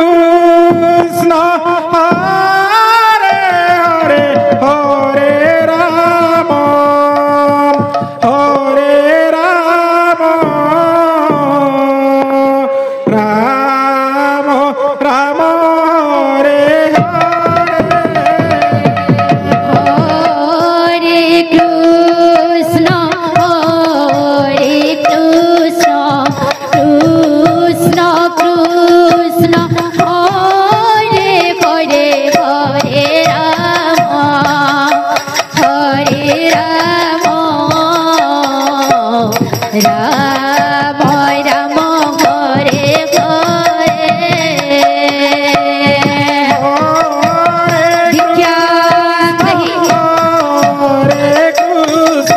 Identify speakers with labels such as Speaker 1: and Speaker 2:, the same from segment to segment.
Speaker 1: কৃষ্ণ হরে হরে হরে রাম হরে রাম রাম রাম হরে
Speaker 2: হরে কৃষ্ণ কৃষ্ণ কৃষ্ণ হরে হরে হরে রাম রাম রাম হরে হরে ভিক্ষা
Speaker 1: হরে Krishna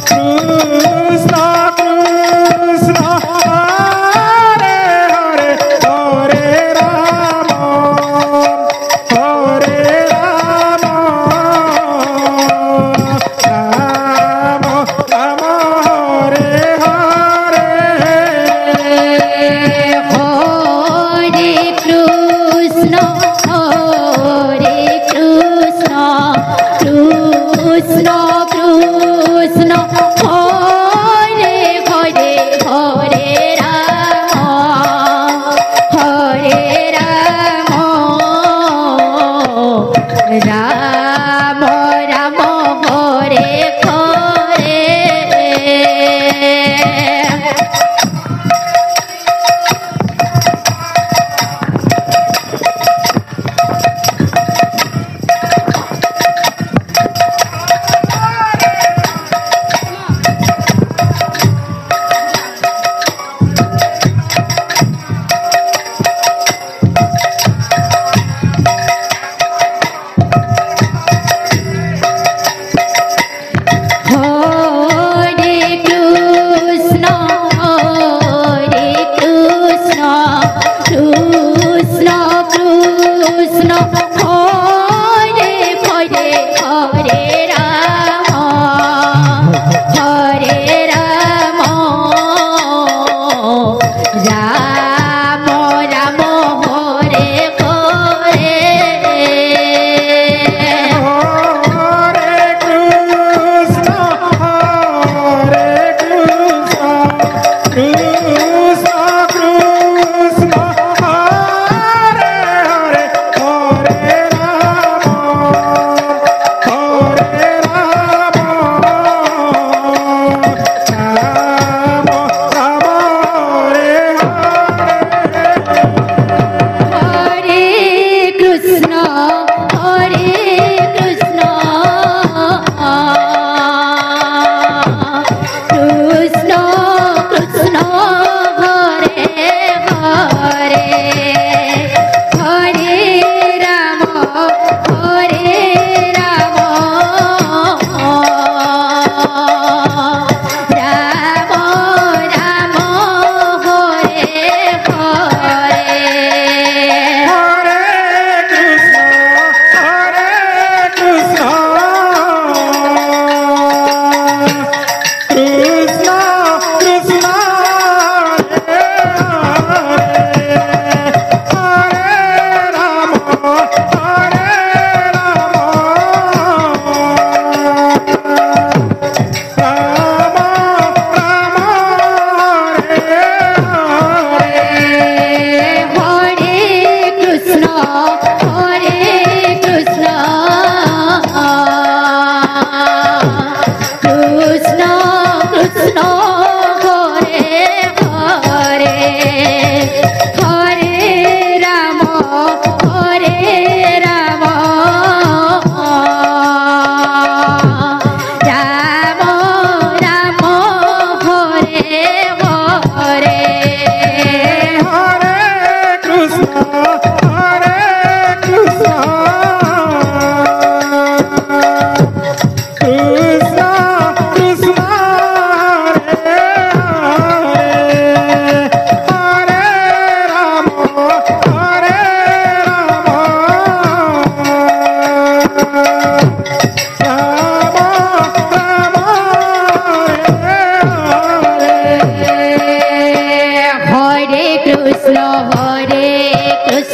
Speaker 1: Krishna Krishna Hare Hare Hare Ram Ram Ram Hare Hare
Speaker 2: Hare Krishna Krishna Krishna Hare Hare Hare Ram Ram Ram Hare Hare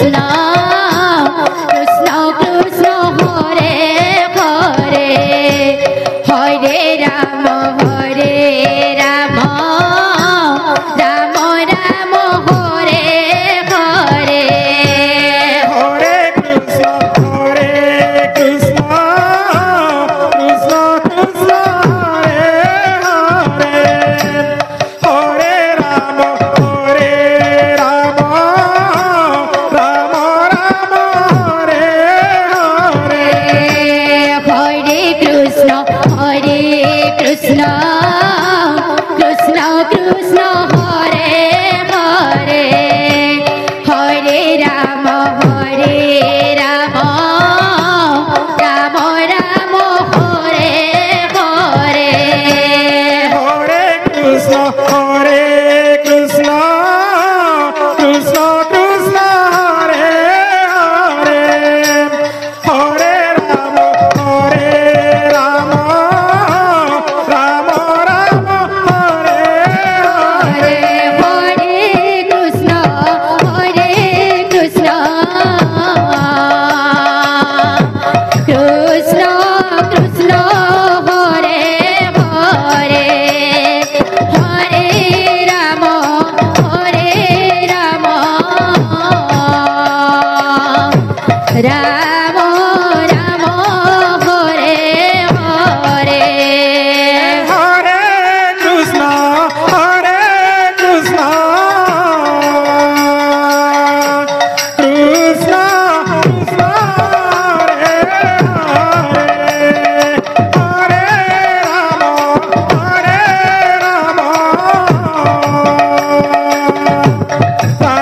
Speaker 2: Krishna Krishna Krishna Hare Hare Hare Ram Ram Ram Ram Hare Hare
Speaker 1: Hare Krishna, Krishna Krishna, Hare Hare, Hare Rama, Rama Rama, Hare Hare.
Speaker 2: হরে Krishna Krishna Krishna Hare Hare Hare Ram Ram Ram Ram Hare Hare
Speaker 1: Hare Krishna, Krishna Krishna, Hare Hare, Hare Rama, Rama Rama, Hare Hare.
Speaker 2: হরে Krishna Krishna Krishna Hare Hare Hare Ram Ram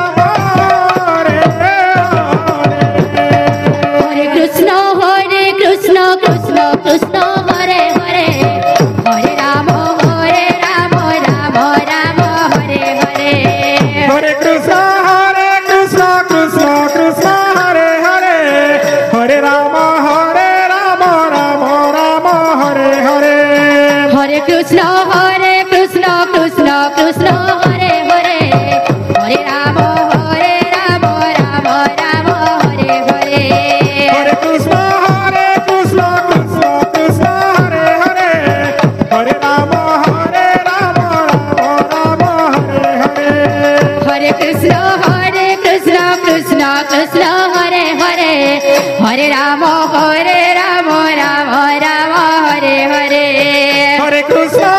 Speaker 2: Ram Ram Hare Hare
Speaker 1: Hare Krishna, Krishna Krishna, Hare Hare, Hare Rama, Rama Hare Hare.
Speaker 2: হরে Krishna Krishna Krishna Hare Hare Hare Ram Ram Ram Hare Hare
Speaker 1: Hare Krishna, Krishna Krishna, Hare Hare, Hare Rama, Rama Rama, Hare Hare.
Speaker 2: হরে Krishna Krishna Krishna Hare Hare Hare Ram Ram Ram Hare Hare
Speaker 1: Hare Krishna, Krishna Krishna, Hare Hare, Hare Rama, Rama Rama, Hare Hare.
Speaker 2: হরে Krishna Krishna Hare Hare Hare Ram Ram Ram Hare Hare
Speaker 1: Hare Krishna,